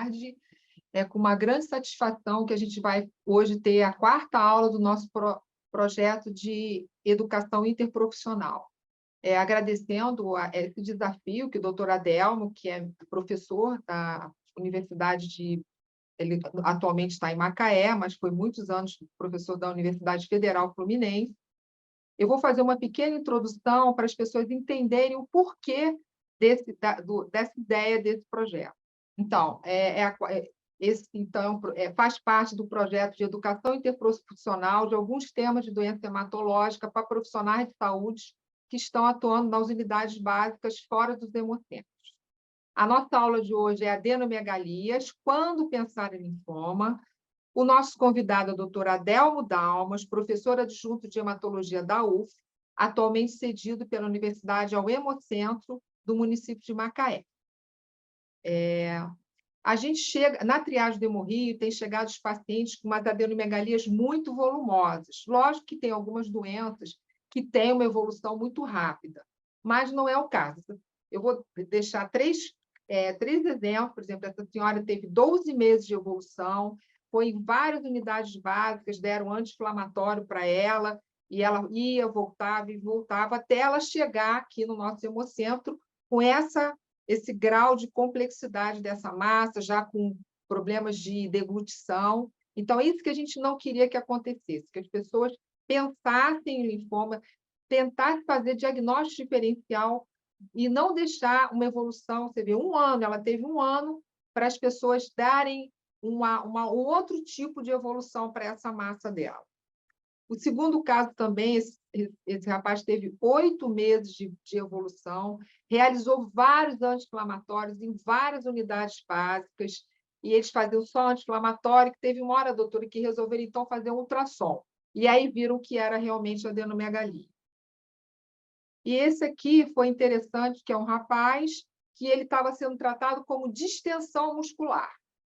tarde. É com uma grande satisfação que a gente vai hoje ter a quarta aula do nosso projeto de educação interprofissional. Agradecendo esse desafio que o doutor Adelmo, que é professor da Universidade ele atualmente está em Macaé, mas foi muitos anos professor da Universidade Federal Fluminense. Eu vou fazer uma pequena introdução para as pessoas entenderem o porquê dessa ideia desse projeto. Então, faz parte do projeto de educação interprofissional de alguns temas de doença hematológica para profissionais de saúde que estão atuando nas unidades básicas fora dos hemocentros. A nossa aula de hoje é adenomegalias, quando pensar em linfoma. O nosso convidado é o doutor Adelmo Dalmas, professor adjunto de hematologia da UF, atualmente cedido pela Universidade ao Hemocentro do município de Macaé. A gente chega, na triagem do Hemorrio, tem chegado os pacientes com umas adenomegalias muito volumosas. Lógico que tem algumas doenças que têm uma evolução muito rápida, mas não é o caso. Eu vou deixar três exemplos. Por exemplo, essa senhora teve 12 meses de evolução, foi em várias unidades básicas, deram anti-inflamatório para ela, e ela ia, voltava e voltava, até ela chegar aqui no nosso hemocentro com esse grau de complexidade dessa massa, já com problemas de deglutição. Então, isso que a gente não queria que acontecesse, que as pessoas pensassem em linfoma, tentassem fazer diagnóstico diferencial e não deixar uma evolução. Você vê, ela teve 1 ano para as pessoas darem um outro tipo de evolução para essa massa dela. O segundo caso também, esse rapaz teve 8 meses de evolução, realizou vários anti-inflamatórios em várias unidades básicas, e eles faziam só anti-inflamatório, que teve uma hora, doutora, que resolveram, então, fazer um ultrassom. E aí viram que era realmente adenomegalia. E esse aqui foi interessante, que é um rapaz que ele estava sendo tratado como distensão muscular.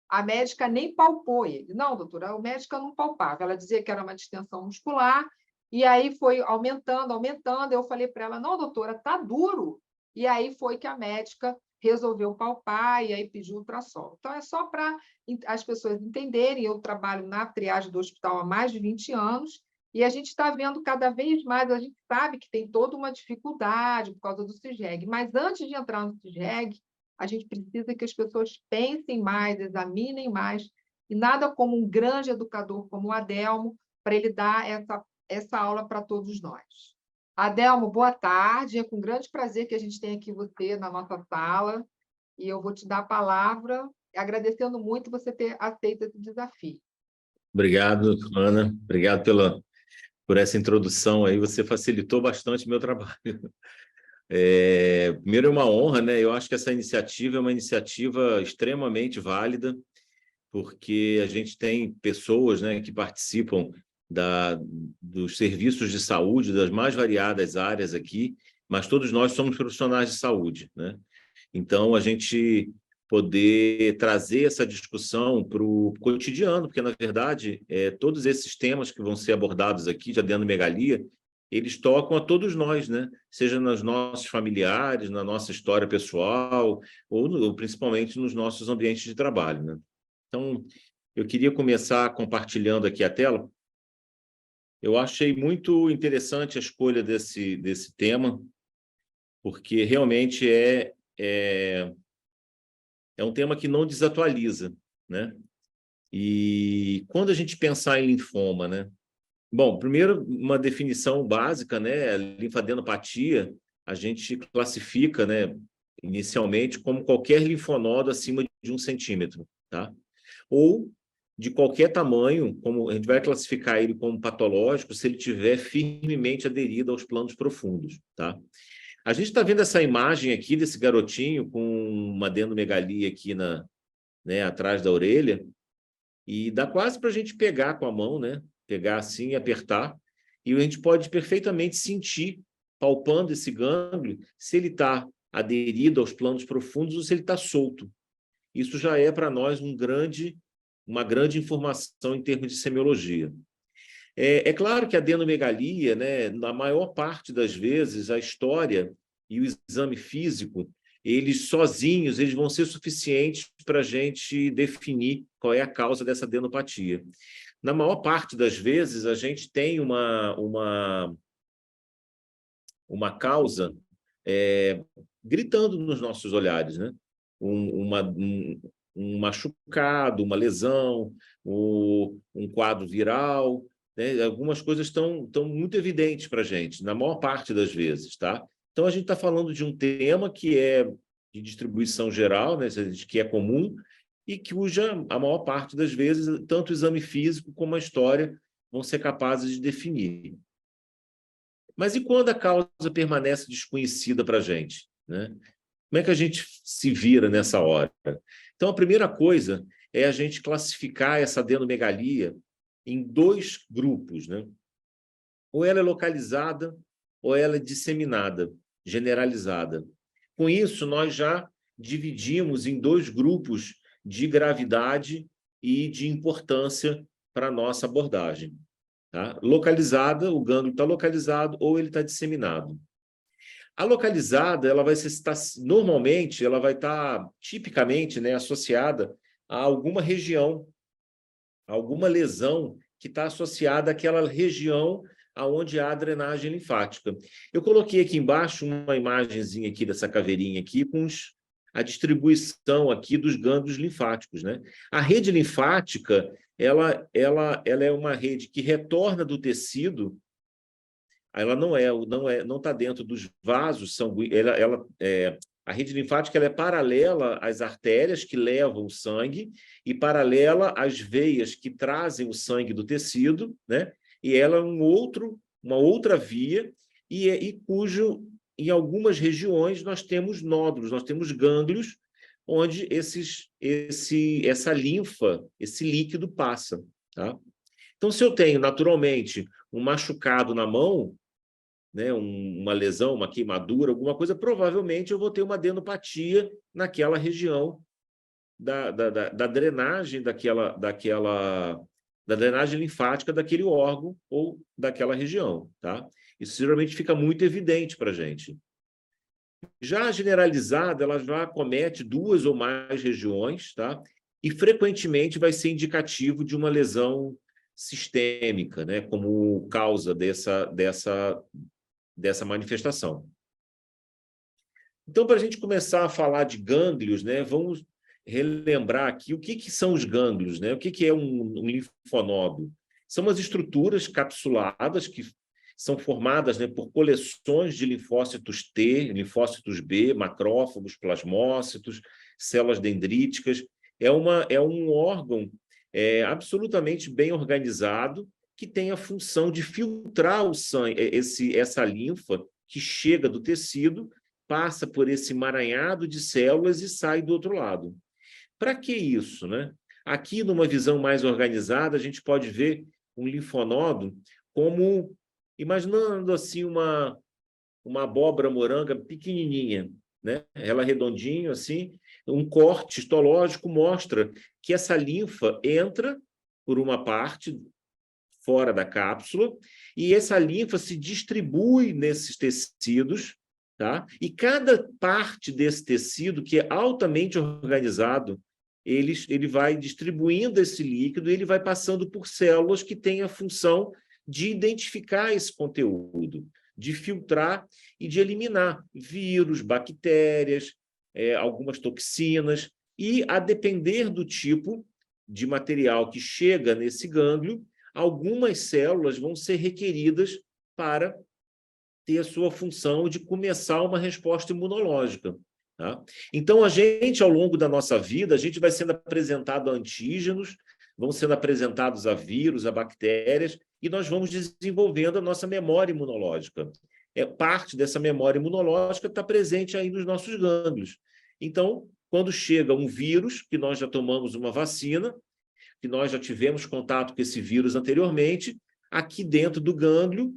A médica nem palpou ele. Não, doutora, a médica não palpava. Ela dizia que era uma distensão muscular, e aí foi aumentando, aumentando. Eu falei para ela, não, doutora, está duro. E aí foi que a médica resolveu palpar e aí pediu ultrassom. Então, é só para as pessoas entenderem. Eu trabalho na triagem do hospital há mais de 20 anos, e a gente está vendo cada vez mais, a gente sabe que tem toda uma dificuldade por causa do CISREG, mas antes de entrar no CISREG, a gente precisa que as pessoas pensem mais, examinem mais, e nada como um grande educador como o Adelmo, para ele dar essa aula para todos nós. Adelmo, boa tarde. É com grande prazer que a gente tem aqui você na nossa sala, e eu vou te dar a palavra, agradecendo muito você ter aceito esse desafio. Obrigado, Ana. Obrigado por essa introdução aí. Você facilitou bastante o meu trabalho. Primeiro, é uma honra, né? Eu acho que essa iniciativa é uma iniciativa extremamente válida, porque a gente tem pessoas, né, que participam dos serviços de saúde, das mais variadas áreas aqui, mas todos nós somos profissionais de saúde, né? Então, a gente poder trazer essa discussão para o cotidiano, porque, na verdade, todos esses temas que vão ser abordados aqui, de adenomegalia, eles tocam a todos nós, né? Seja nos nossos familiares, na nossa história pessoal, ou principalmente nos nossos ambientes de trabalho, né? Então, eu queria começar compartilhando aqui a tela. Eu achei muito interessante a escolha desse tema, porque realmente é um tema que não desatualiza, né? E quando a gente pensar em linfoma, né? Bom, primeiro, uma definição básica, né? Linfadenopatia, a gente classifica, né, inicialmente como qualquer linfonodo acima de 1 centímetro, tá? Ou de qualquer tamanho, como a gente vai classificar ele como patológico se ele tiver firmemente aderido aos planos profundos, tá? A gente está vendo essa imagem aqui desse garotinho com uma adenomegalia aqui né, atrás da orelha, e dá quase para a gente pegar com a mão, né? Pegar assim e apertar, e a gente pode perfeitamente sentir, palpando esse gânglio, se ele está aderido aos planos profundos ou se ele está solto. Isso já é para nós uma grande informação em termos de semiologia. É claro que a adenomegalia, né, na maior parte das vezes, a história e o exame físico eles sozinhos, eles vão ser suficientes para a gente definir qual é a causa dessa adenopatia. Na maior parte das vezes, a gente tem uma causa gritando nos nossos olhares, né? Um machucado, uma lesão, um quadro viral, né? Algumas coisas estão muito evidentes para a gente, na maior parte das vezes, tá? Então, a gente está falando de um tema que é de distribuição geral, né? Que é comum, e cuja, a maior parte das vezes, tanto o exame físico como a história vão ser capazes de definir. Mas e quando a causa permanece desconhecida para a gente, né? Como é que a gente se vira nessa hora? Então, a primeira coisa é a gente classificar essa adenomegalia em 2 grupos, né? Ou ela é localizada, ou ela é disseminada, generalizada. Com isso, nós já dividimos em 2 grupos de gravidade e de importância para a nossa abordagem. Tá? Localizada, o gânglio está localizado ou ele está disseminado. A localizada, ela vai estar, normalmente, ela vai estar tipicamente, né, associada a alguma região, a alguma lesão que está associada àquela região aonde há drenagem linfática. Eu coloquei aqui embaixo uma imagenzinha aqui dessa caveirinha aqui com a distribuição aqui dos gânglios linfáticos, né? A rede linfática, ela é uma rede que retorna do tecido. Ela não está dentro dos vasos sanguíneos. A rede linfática ela é paralela às artérias que levam o sangue e paralela às veias que trazem o sangue do tecido, né? E ela é uma outra via cujo em algumas regiões nós temos nódulos, nós temos gânglios onde essa linfa, esse líquido passa, tá? Então, se eu tenho naturalmente um machucado na mão, né, uma lesão, uma queimadura, alguma coisa, provavelmente eu vou ter uma adenopatia naquela região da drenagem da drenagem linfática daquele órgão ou daquela região, tá? Isso geralmente fica muito evidente para a gente. Já a generalizada, ela já acomete 2 ou mais regiões, tá? E frequentemente vai ser indicativo de uma lesão sistêmica, né, como causa dessa manifestação. Então, para a gente começar a falar de gânglios, né, vamos relembrar aqui o que são os gânglios, né? O que é um linfonodo? São as estruturas capsuladas que são formadas, né, por coleções de linfócitos T, linfócitos B, macrófagos, plasmócitos, células dendríticas. É um órgão absolutamente bem organizado, que tem a função de filtrar o sangue, essa linfa que chega do tecido, passa por esse emaranhado de células e sai do outro lado. Para que isso, né? Aqui, numa visão mais organizada, a gente pode ver um linfonodo como, imaginando assim uma abóbora moranga pequenininha, né? Ela redondinho assim, um corte histológico mostra que essa linfa entra por uma parte fora da cápsula, e essa linfa se distribui nesses tecidos, tá? E cada parte desse tecido, que é altamente organizado, ele vai distribuindo esse líquido, ele vai passando por células que têm a função de identificar esse conteúdo, de filtrar e de eliminar vírus, bactérias, algumas toxinas, e a depender do tipo de material que chega nesse gânglio, algumas células vão ser requeridas para ter a sua função de começar uma resposta imunológica. Tá? Então, a gente, ao longo da nossa vida, a gente vai sendo apresentado a antígenos, vão sendo apresentados a vírus, a bactérias, e nós vamos desenvolvendo a nossa memória imunológica. Parte dessa memória imunológica está presente aí nos nossos gânglios. Então, quando chega um vírus, que nós já tomamos uma vacina, que nós já tivemos contato com esse vírus anteriormente, aqui dentro do gânglio,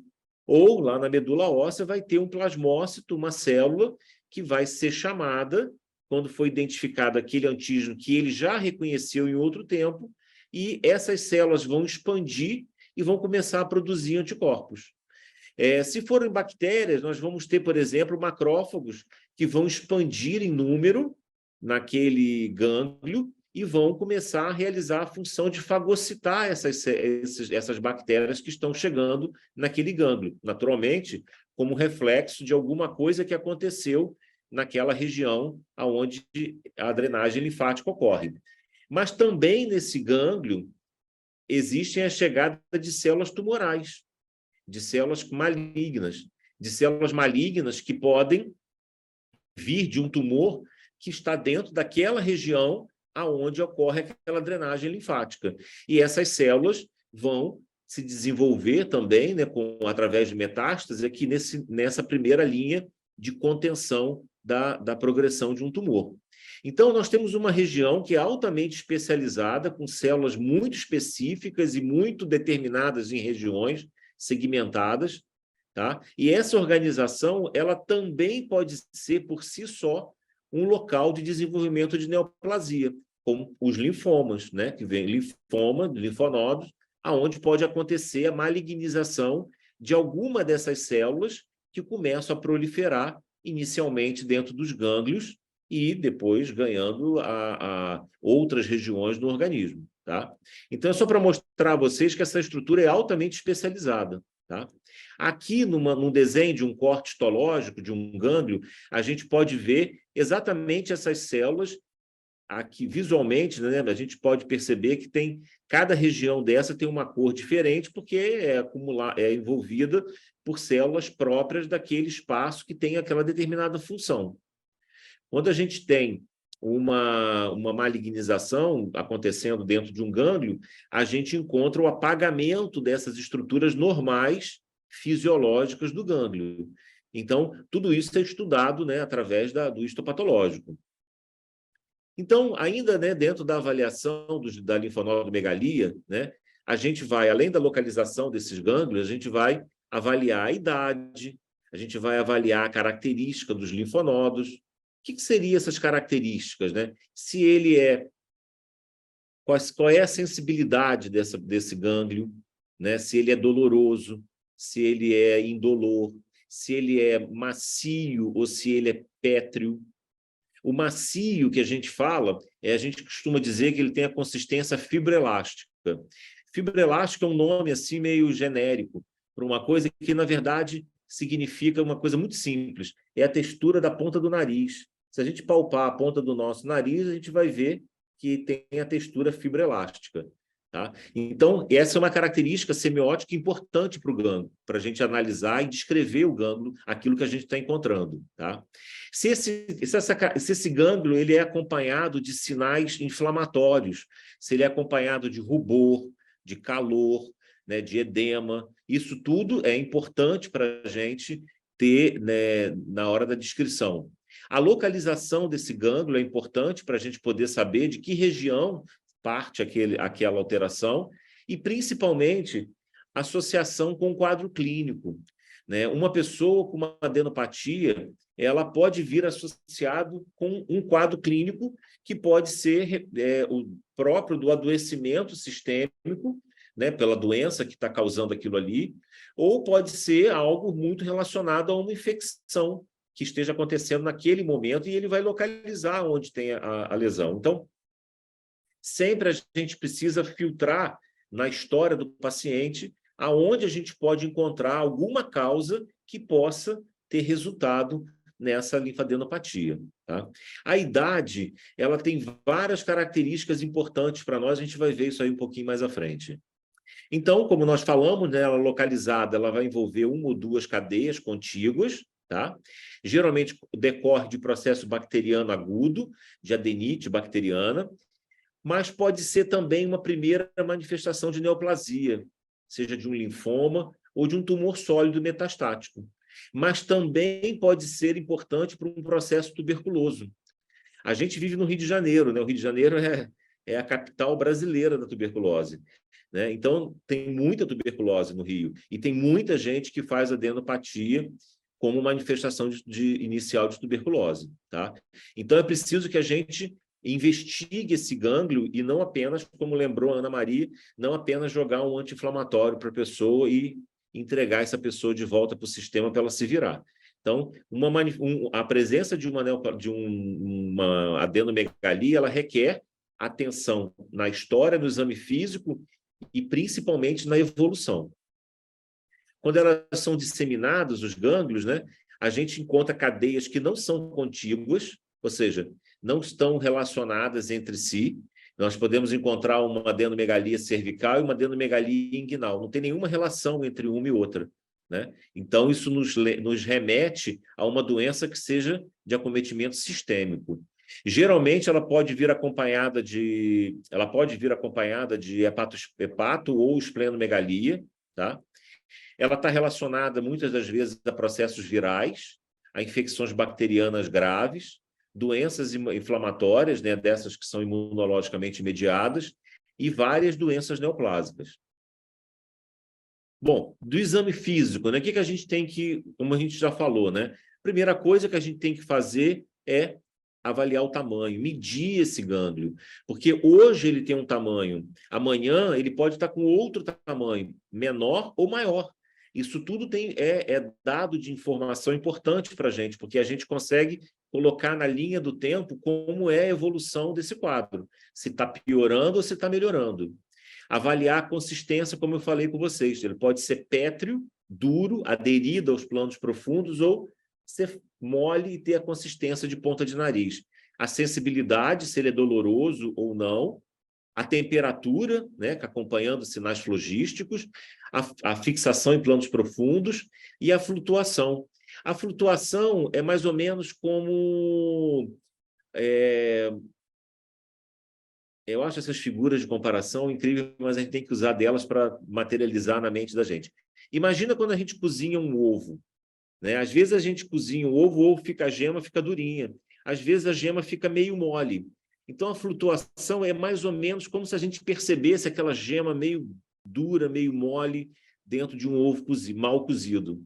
ou lá na medula óssea, vai ter um plasmócito, uma célula, que vai ser chamada, quando foi identificado aquele antígeno que ele já reconheceu em outro tempo, e essas células vão expandir e vão começar a produzir anticorpos. Se forem bactérias, nós vamos ter, por exemplo, macrófagos que vão expandir em número naquele gânglio e vão começar a realizar a função de fagocitar essas bactérias que estão chegando naquele gânglio, naturalmente, como reflexo de alguma coisa que aconteceu naquela região onde a drenagem linfática ocorre. Mas também nesse gânglio existem a chegada de células tumorais, de células malignas que podem vir de um tumor que está dentro daquela região aonde ocorre aquela drenagem linfática. E essas células vão se desenvolver também, né, através de metástase, aqui nessa primeira linha de contenção da progressão de um tumor. Então, nós temos uma região que é altamente especializada, com células muito específicas e muito determinadas em regiões segmentadas, tá? E essa organização, ela também pode ser, por si só, um local de desenvolvimento de neoplasia, como os linfomas, né? Que vem linfonodos, aonde pode acontecer a malignização de alguma dessas células que começam a proliferar inicialmente dentro dos gânglios e depois ganhando a outras regiões do organismo, tá? Então, é só para mostrar a vocês que essa estrutura é altamente especializada, tá? Aqui, num desenho de um corte histológico de um gânglio, a gente pode ver exatamente essas células. Aqui, visualmente, né, a gente pode perceber que cada região dessa tem uma cor diferente, porque é envolvida por células próprias daquele espaço que tem aquela determinada função. Quando a gente tem uma malignização acontecendo dentro de um gânglio, a gente encontra o apagamento dessas estruturas normais fisiológicas do gânglio. Então, tudo isso é estudado, né, através do histopatológico. Então, ainda, né, dentro da avaliação da linfonodomegalia, né, a gente vai, além da localização desses gânglios, a gente vai avaliar a idade, a gente vai avaliar a característica dos linfonodos. O que seriam essas características, né? Se ele qual é a sensibilidade desse gânglio, né? Se ele é doloroso, se ele é indolor, se ele é macio ou se ele é pétreo. O macio que a gente fala, a gente costuma dizer que ele tem a consistência fibroelástica. Fibroelástica é um nome assim meio genérico para uma coisa que, na verdade, significa uma coisa muito simples. É a textura da ponta do nariz. Se a gente palpar a ponta do nosso nariz, a gente vai ver que tem a textura fibroelástica. Tá? Então, essa é uma característica semiótica importante para o gânglio, para a gente analisar e descrever o gânglio, aquilo que a gente está encontrando. Tá? Se esse gânglio ele é acompanhado de sinais inflamatórios, se ele é acompanhado de rubor, de calor, né, de edema, isso tudo é importante para a gente ter, né, na hora da descrição. A localização desse gânglio é importante para a gente poder saber de que região parte aquela alteração e, principalmente, associação com o quadro clínico. Né? Uma pessoa com uma adenopatia, ela pode vir associado com um quadro clínico que pode ser o próprio do adoecimento sistêmico, né, pela doença que está causando aquilo ali, ou pode ser algo muito relacionado a uma infecção que esteja acontecendo naquele momento e ele vai localizar onde tem a lesão. Então, sempre a gente precisa filtrar na história do paciente aonde a gente pode encontrar alguma causa que possa ter resultado nessa linfadenopatia. Tá? A idade, ela tem várias características importantes para nós, a gente vai ver isso aí um pouquinho mais à frente. Então, como nós falamos, né, ela localizada, ela vai envolver uma ou duas cadeias contíguas, tá? Geralmente decorre de processo bacteriano agudo, de adenite bacteriana, mas pode ser também uma primeira manifestação de neoplasia, seja de um linfoma ou de um tumor sólido metastático. Mas também pode ser importante para um processo tuberculoso. A gente vive no Rio de Janeiro, né? O Rio de Janeiro é a capital brasileira da tuberculose. Né? Então, tem muita tuberculose no Rio e tem muita gente que faz adenopatia como manifestação inicial de tuberculose. Tá? Então, é preciso que a gente investigue esse gânglio e não apenas, como lembrou a Ana Maria, não apenas jogar um anti-inflamatório para a pessoa e entregar essa pessoa de volta para o sistema para ela se virar. Então, a presença de uma adenomegalia, ela requer atenção na história, no exame físico e principalmente na evolução. Quando elas são disseminadas, os gânglios, né, a gente encontra cadeias que não são contíguas, ou seja, não estão relacionadas entre si. Nós podemos encontrar uma adenomegalia cervical e uma adenomegalia inguinal. Não tem nenhuma relação entre uma e outra, né? Então, isso nos remete a uma doença que seja de acometimento sistêmico. Geralmente, ela pode vir acompanhada de hepato ou esplenomegalia, tá? Ela está relacionada, muitas das vezes, a processos virais, a infecções bacterianas graves, doenças inflamatórias, né, dessas que são imunologicamente mediadas, e várias doenças neoplásicas. Bom, do exame físico, né, o que a gente tem que, como a gente já falou, né? Primeira coisa que a gente tem que fazer é avaliar o tamanho, medir esse gânglio, porque hoje ele tem um tamanho, amanhã ele pode estar com outro tamanho, menor ou maior. Isso tudo é dado de informação importante para a gente, porque a gente consegue colocar na linha do tempo como é a evolução desse quadro, se está piorando ou se está melhorando. Avaliar a consistência, como eu falei com vocês, ele pode ser pétreo, duro, aderido aos planos profundos, ou ser mole e ter a consistência de ponta de nariz. A sensibilidade, se ele é doloroso ou não, a temperatura, né, acompanhando sinais flogísticos, a fixação em planos profundos e a flutuação. A flutuação é mais ou menos como... eu acho essas figuras de comparação incríveis, mas a gente tem que usar delas para materializar na mente da gente. Imagina quando a gente cozinha um ovo, né? Às vezes a gente cozinha o ovo fica a gema, fica durinha. Às vezes a gema fica meio mole. Então, a flutuação é mais ou menos como se a gente percebesse aquela gema meio dura, meio mole, dentro de um ovo mal cozido.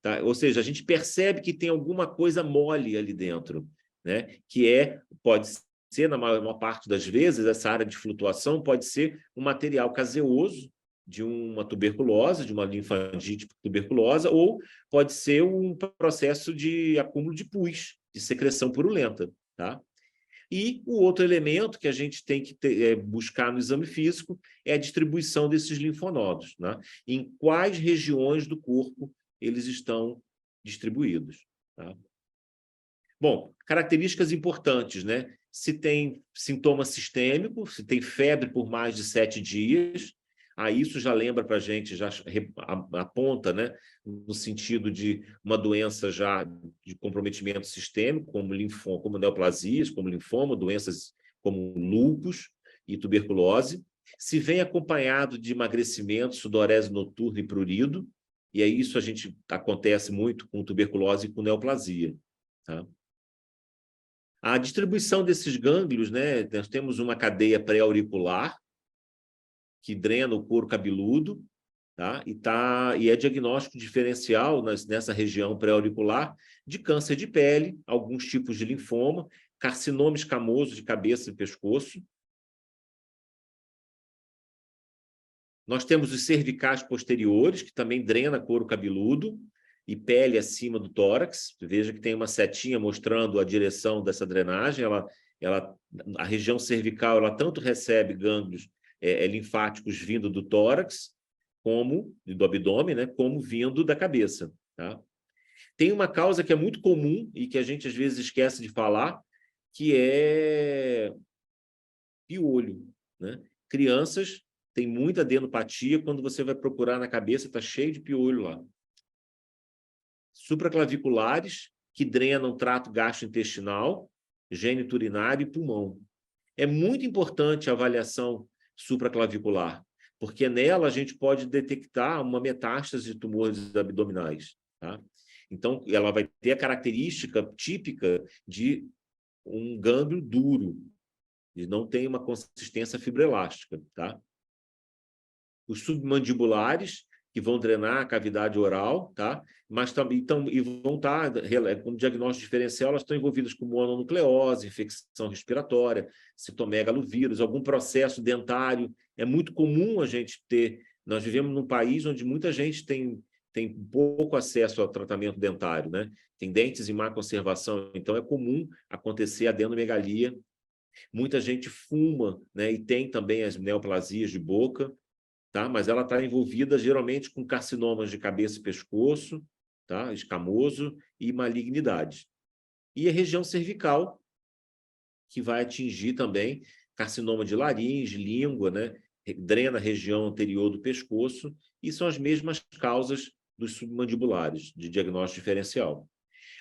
Tá? Ou seja, a gente percebe que tem alguma coisa mole ali dentro, né? Que pode ser, na maior parte das vezes, essa área de flutuação pode ser um material caseoso de uma tuberculose, de uma linfangite tuberculosa, ou pode ser um processo de acúmulo de pus, de secreção purulenta, tá? E o outro elemento que a gente tem que buscar no exame físico é a distribuição desses linfonodos, né? Em quais regiões do corpo eles estão distribuídos, tá? Bom, características importantes, né? Se tem sintoma sistêmico, se tem febre por mais de 7 dias, aí isso já lembra para a gente, já aponta, né, no sentido de uma doença já de comprometimento sistêmico, como linfoma, como neoplasias, como linfoma, doenças como lúpus e tuberculose. Se vem acompanhado de emagrecimento, sudorese noturna e prurido, e aí isso acontece muito com tuberculose e com neoplasia, tá? A distribuição desses gânglios, né, nós temos uma cadeia pré-auricular, que drena o couro cabeludo, tá? E é diagnóstico diferencial nessa região pré-auricular de câncer de pele, alguns tipos de linfoma, carcinoma escamoso de cabeça e pescoço. Nós temos os cervicais posteriores, que também drena couro cabeludo e pele acima do tórax. Veja que tem uma setinha mostrando a direção dessa drenagem. A região cervical, ela tanto recebe gânglios linfáticos vindo do tórax, como do abdômen, né, como vindo da cabeça, tá? Tem uma causa que é muito comum e que a gente às vezes esquece de falar, que é piolho, né? Crianças têm muita adenopatia, quando você vai procurar na cabeça, está cheio de piolho lá. Supraclaviculares, que drenam trato gastrointestinal, gênito urinário e pulmão. É muito importante a avaliação supraclavicular, porque nela a gente pode detectar uma metástase de tumores abdominais, tá? Então, ela vai ter a característica típica de um gânglio duro, e não tem uma consistência fibroelástica, tá? Os submandibulares, que vão drenar a cavidade oral, tá? Mas também vão estar, como diagnóstico diferencial, elas estão envolvidas com mononucleose, infecção respiratória, citomegalovírus, algum processo dentário. É muito comum a gente ter... Nós vivemos num país onde muita gente tem tem pouco acesso ao tratamento dentário, né? Tem dentes em má conservação, então é comum acontecer adenomegalia. Muita gente fuma, né? E tem também as neoplasias de boca, tá? Mas ela está envolvida geralmente com carcinomas de cabeça e pescoço, tá? Escamoso e malignidade. E a região cervical, que vai atingir também carcinoma de laringe, língua, né? Drena a região anterior do pescoço, e são as mesmas causas dos submandibulares, de diagnóstico diferencial.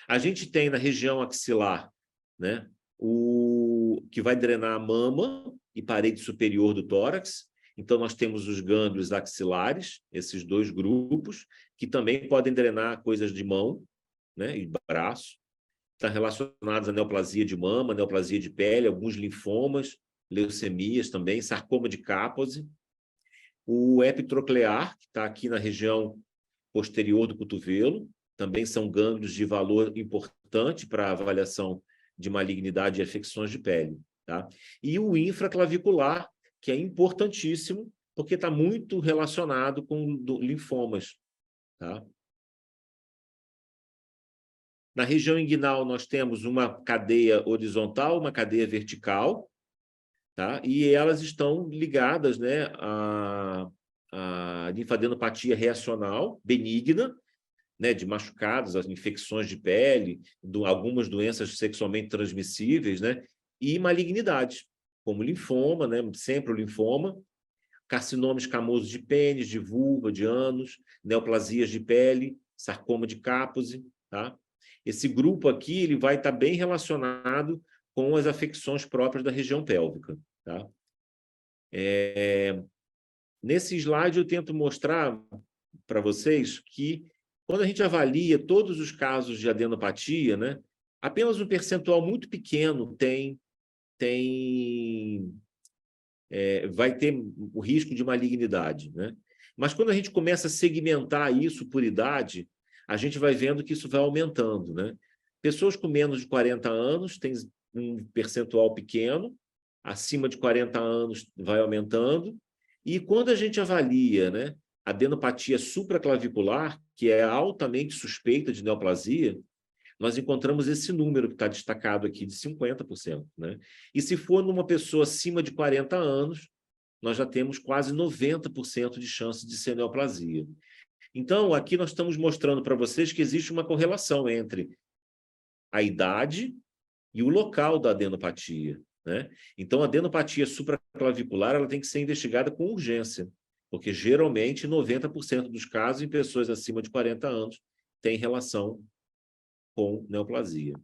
A gente tem na região axilar, né? O que vai drenar a mama e parede superior do tórax. Então, nós temos os gânglios axilares, esses dois grupos, que também podem drenar coisas de mão, né, e braço. Estão relacionados à neoplasia de mama, neoplasia de pele, alguns linfomas, leucemias também, sarcoma de Kaposi. O epitroclear, que está aqui na região posterior do cotovelo, também são gânglios de valor importante para a avaliação de malignidade e afecções de pele. Tá? E o infraclavicular, que é importantíssimo, porque está muito relacionado com linfomas. Tá? Na região inguinal, nós temos uma cadeia horizontal, uma cadeia vertical, tá? E elas estão ligadas, né, à linfadenopatia reacional benigna, né, de machucados, as infecções de pele, algumas doenças sexualmente transmissíveis, né, e malignidades, como linfoma, né, sempre o linfoma, carcinoma escamoso de pênis, de vulva, de ânus, neoplasias de pele, sarcoma de Kaposi, tá? Esse grupo aqui ele vai estar bem relacionado com as afecções próprias da região pélvica, tá? Nesse slide eu tento mostrar para vocês que quando a gente avalia todos os casos de adenopatia, né, apenas um percentual muito pequeno vai ter o risco de malignidade, né? Mas quando a gente começa a segmentar isso por idade, a gente vai vendo que isso vai aumentando, né? Pessoas com menos de 40 anos têm um percentual pequeno, acima de 40 anos vai aumentando, e quando a gente avalia, né, a adenopatia supraclavicular, que é altamente suspeita de neoplasia, nós encontramos esse número que está destacado aqui de 50%. Né? E se for numa pessoa acima de 40 anos, nós já temos quase 90% de chance de ser neoplasia. Então, aqui nós estamos mostrando para vocês que existe uma correlação entre a idade e o local da adenopatia. Né? Então, a adenopatia supraclavicular ela tem que ser investigada com urgência, porque geralmente 90% dos casos em pessoas acima de 40 anos tem relação com neoplasia.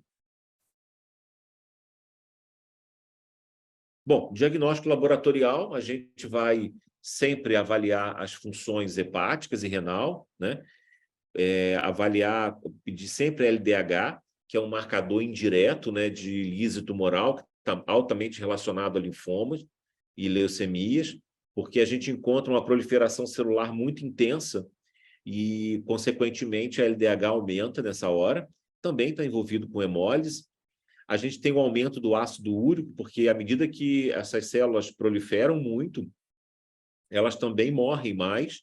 Bom, diagnóstico laboratorial, a gente vai sempre avaliar as funções hepáticas e renal, né? Pedir sempre LDH, que é um marcador indireto, né, de lise tumoral, que está altamente relacionado a linfomas e leucemias, porque a gente encontra uma proliferação celular muito intensa e, consequentemente, a LDH aumenta nessa hora. Também está envolvido com hemólise. A gente tem um aumento do ácido úrico, porque à medida que essas células proliferam muito, elas também morrem mais.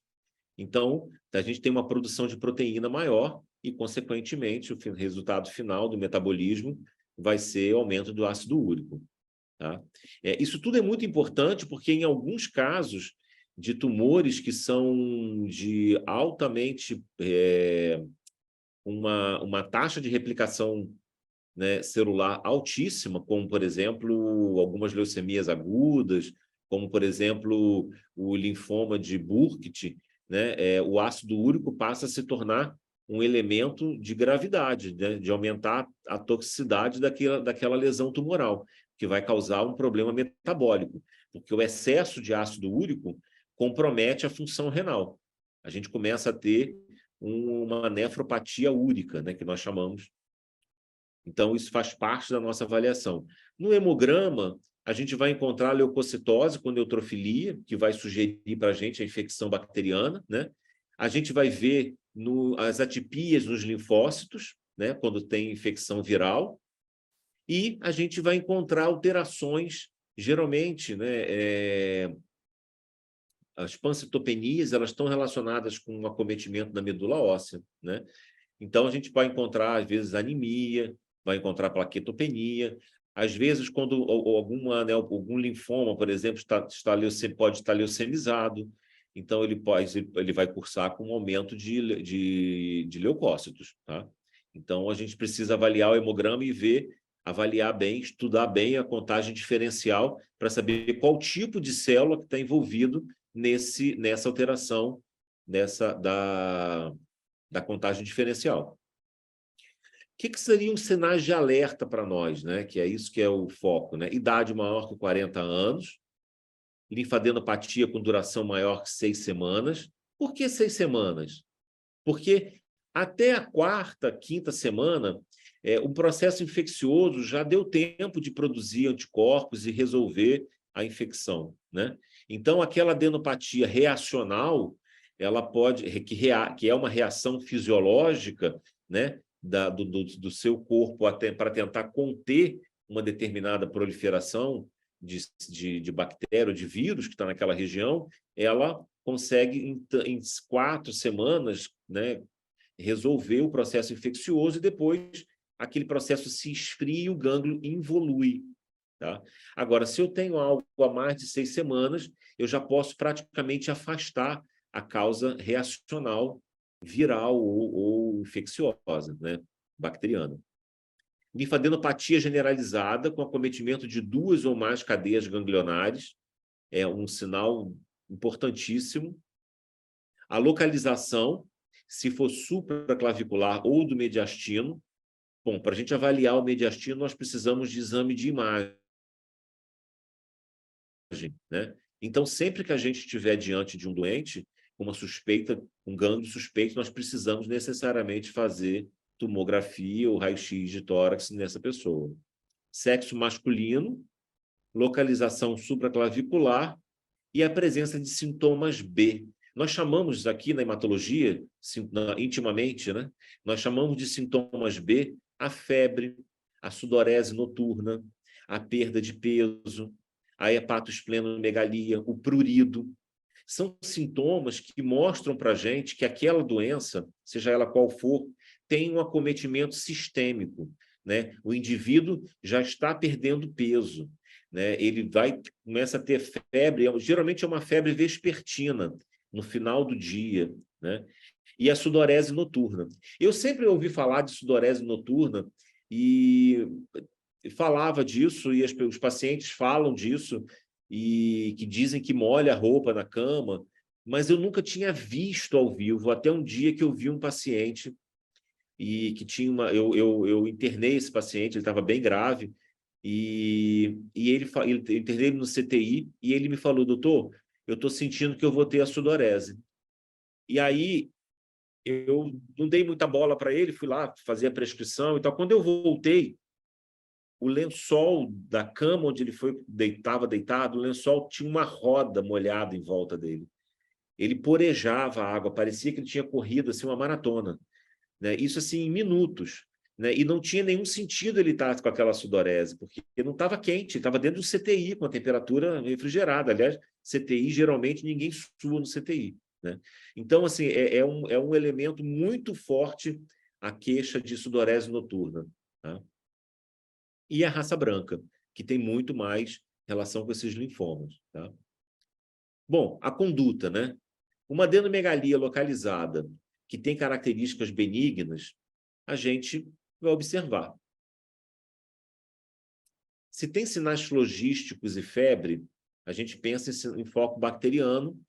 Então, a gente tem uma produção de proteína maior e, consequentemente, o resultado final do metabolismo vai ser aumento do ácido úrico. Tá? Isso tudo é muito importante porque, em alguns casos de tumores que são de altamente... uma taxa de replicação, né, celular altíssima, como, por exemplo, algumas leucemias agudas, como, por exemplo, o linfoma de Burkitt, né, o ácido úrico passa a se tornar um elemento de gravidade, né, de aumentar a toxicidade daquela lesão tumoral, que vai causar um problema metabólico, porque o excesso de ácido úrico compromete a função renal. A gente começa a ter uma nefropatia úrica, né, que nós chamamos. Então, isso faz parte da nossa avaliação. No hemograma, a gente vai encontrar leucocitose com neutrofilia, que vai sugerir para a gente a infecção bacteriana, né? A gente vai ver as atipias nos linfócitos, né, quando tem infecção viral, e a gente vai encontrar alterações, geralmente, né, as pancitopenias, elas estão relacionadas com um acometimento da medula óssea, né? Então, a gente vai encontrar, às vezes, anemia, vai encontrar plaquetopenia. Às vezes, quando algum linfoma, por exemplo, pode estar leucemizado, então ele vai cursar com um aumento de leucócitos, tá? Então, a gente precisa avaliar o hemograma e avaliar bem, estudar bem a contagem diferencial para saber qual tipo de célula que está envolvido nessa alteração da contagem diferencial. O que seriam sinais de alerta para nós, né? Que é isso que é o foco, né? Idade maior que 40 anos, linfadenopatia com duração maior que 6 semanas. Por que 6 semanas? Porque até a quarta, quinta semana, o processo infeccioso já deu tempo de produzir anticorpos e resolver a infecção, né? Então, aquela adenopatia reacional, ela pode, que é uma reação fisiológica, né, do seu corpo para tentar conter uma determinada proliferação de bactéria ou de vírus que está naquela região, ela consegue, em 4 semanas, né, resolver o processo infeccioso e depois aquele processo se esfria e o gânglio involui. Tá? Agora, se eu tenho algo há mais de 6 semanas, eu já posso praticamente afastar a causa reacional viral ou infecciosa, né? Bacteriana. Linfadenopatia generalizada com acometimento de 2 ou mais cadeias ganglionares é um sinal importantíssimo. A localização, se for supraclavicular ou do mediastino. Bom, para a gente avaliar o mediastino, nós precisamos de exame de imagem, né? Então, sempre que a gente estiver diante de um doente, uma suspeita, um gânglio suspeito, nós precisamos necessariamente fazer tomografia ou raio-x de tórax nessa pessoa. Sexo masculino, localização supraclavicular e a presença de sintomas B. Nós chamamos aqui na hematologia, intimamente, né? Nós chamamos de sintomas B a febre, a sudorese noturna, a perda de peso, a hepatosplenomegalia, o prurido. São sintomas que mostram para a gente que aquela doença, seja ela qual for, tem um acometimento sistêmico, né? O indivíduo já está perdendo peso, né? Ele começa a ter febre, geralmente é uma febre vespertina, no final do dia, né? E a sudorese noturna. Eu sempre ouvi falar de sudorese noturna e falava disso, e os pacientes falam disso, e que dizem que molha a roupa na cama, mas eu nunca tinha visto ao vivo, até um dia que eu vi um paciente e que tinha eu internei esse paciente, ele estava bem grave, e eu internei ele no CTI, e ele me falou: doutor, eu estou sentindo que eu vou ter a sudorese. E aí eu não dei muita bola para ele, fui lá fazer a prescrição e tal. Quando eu voltei, o lençol da cama onde ele estava deitado, o lençol tinha uma roda molhada em volta dele. Ele porejava a água, parecia que ele tinha corrido assim, uma maratona, né? Isso assim, em minutos. Né? E não tinha nenhum sentido ele estar com aquela sudorese, porque não estava quente, estava dentro do CTI, com a temperatura refrigerada. Aliás, CTI, geralmente, ninguém sua no CTI. Né? Então, assim, é um elemento muito forte a queixa de sudorese noturna. Tá? E a raça branca, que tem muito mais relação com esses linfomas. Tá? Bom, a conduta, né? Uma adenomegalia localizada que tem características benignas, a gente vai observar. Se tem sinais flogísticos e febre, a gente pensa em foco bacteriano,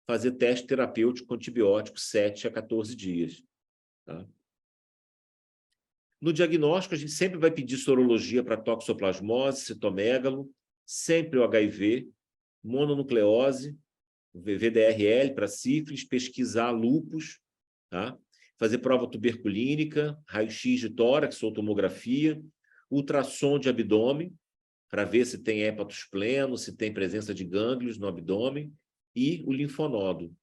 fazer teste terapêutico com antibiótico 7 a 14 dias. Tá? No diagnóstico, a gente sempre vai pedir sorologia para toxoplasmose, citomegalo, sempre o HIV, mononucleose, VDRL para sífilis, pesquisar lúpus, tá? Fazer prova tuberculínica, raio-x de tórax ou tomografia, ultrassom de abdômen, para ver se tem hepatospleno, se tem presença de gânglios no abdômen, e o linfonodo.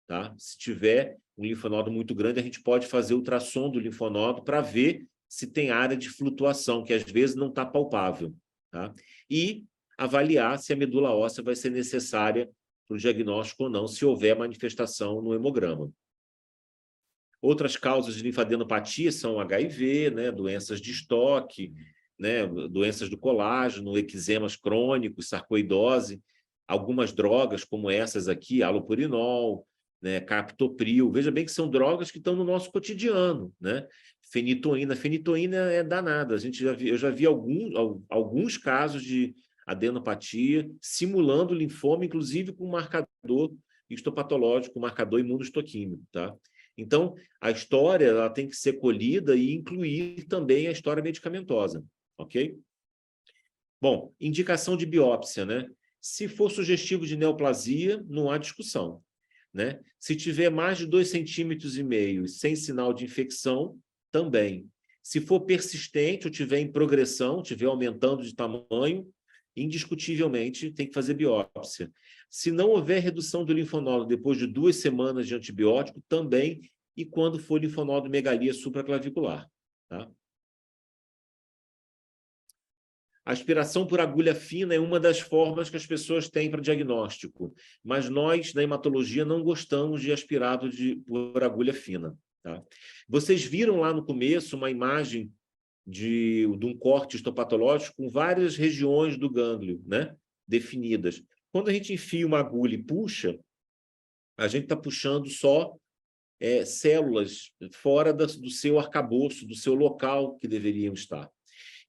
Tá? Se tiver um linfonodo muito grande, a gente pode fazer ultrassom do linfonodo para ver se tem área de flutuação, que às vezes não está palpável. Tá? E avaliar se a medula óssea vai ser necessária para o diagnóstico ou não, se houver manifestação no hemograma. Outras causas de linfadenopatia são HIV, né, doenças de estoque, né, doenças do colágeno, eczemas crônicos, sarcoidose, algumas drogas como essas aqui, halopurinol, né, captopril. Veja bem que são drogas que estão no nosso cotidiano, né? Fenitoína. Fenitoína é danada. Eu já vi alguns casos de adenopatia simulando linfoma, inclusive com marcador histopatológico, marcador imunohistoquímico, tá? Então, a história ela tem que ser colhida e incluir também a história medicamentosa, ok? Bom, indicação de biópsia, né? Se for sugestivo de neoplasia, não há discussão, né? Se tiver mais de 2,5 cm sem sinal de infecção, também. Se for persistente ou tiver em progressão, tiver aumentando de tamanho, indiscutivelmente tem que fazer biópsia. Se não houver redução do linfonodo depois de 2 semanas de antibiótico, também, e quando for linfonodomegalia supraclavicular, tá? A aspiração por agulha fina é uma das formas que as pessoas têm para diagnóstico, mas nós, na hematologia, não gostamos de aspirado por agulha fina, tá? Vocês viram lá no começo uma imagem de um corte histopatológico com várias regiões do gânglio, né, definidas. Quando a gente enfia uma agulha e puxa, a gente está puxando só células fora do seu arcabouço, do seu local que deveriam estar.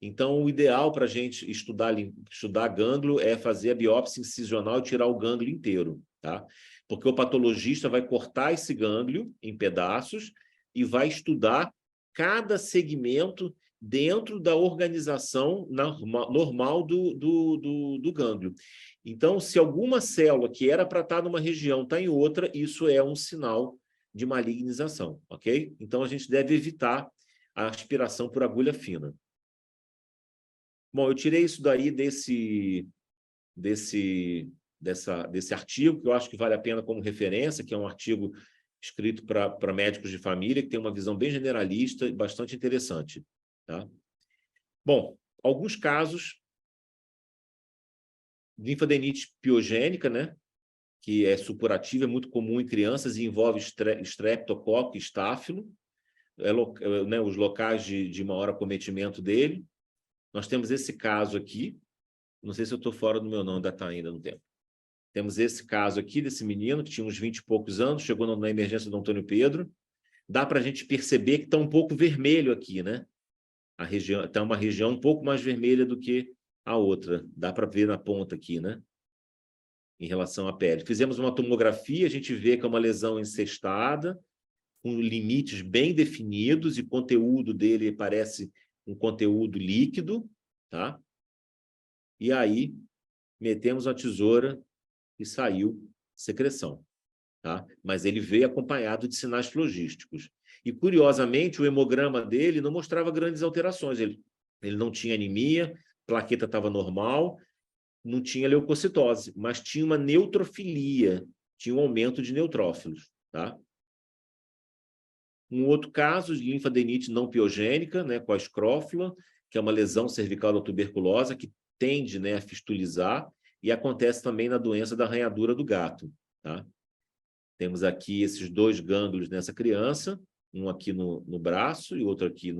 Então, o ideal para a gente estudar gânglio é fazer a biópsia incisional e tirar o gânglio inteiro, tá? Porque o patologista vai cortar esse gânglio em pedaços e vai estudar cada segmento dentro da organização normal do gânglio. Então, se alguma célula que era para estar numa região está em outra, isso é um sinal de malignização, ok? Então, a gente deve evitar a aspiração por agulha fina. Bom, eu tirei isso daí desse artigo, que eu acho que vale a pena como referência, que é um artigo escrito para médicos de família, que tem uma visão bem generalista e bastante interessante, tá? Bom, alguns casos de linfadenite piogênica, né, que é supurativa, é muito comum em crianças e envolve streptococo e estáfilo, né, os locais de maior acometimento dele. Nós temos esse caso aqui, não sei se eu estou fora do meu não, ainda está ainda no tempo. Temos esse caso aqui desse menino que tinha uns 20 e poucos anos, chegou na emergência do Antônio Pedro. Dá para a gente perceber que está um pouco vermelho aqui, né? A região está uma região um pouco mais vermelha do que a outra. Dá para ver na ponta aqui, né? Em relação à pele. Fizemos uma tomografia, a gente vê que é uma lesão encestada, com limites bem definidos, e o conteúdo dele parece um conteúdo líquido, tá? E aí, metemos a tesoura e saiu secreção, tá? Mas ele veio acompanhado de sinais flogísticos. E, curiosamente, o hemograma dele não mostrava grandes alterações. Ele não tinha anemia, plaqueta estava normal, não tinha leucocitose, mas tinha uma neutrofilia, tinha um aumento de neutrófilos, tá? Um outro caso de linfadenite não piogênica, né, com a escrófula, que é uma lesão cervical da tuberculosa que tende, né, a fistulizar, e acontece também na doença da arranhadura do gato, tá? Temos aqui esses 2 gânglios nessa criança, um aqui no braço e outro aqui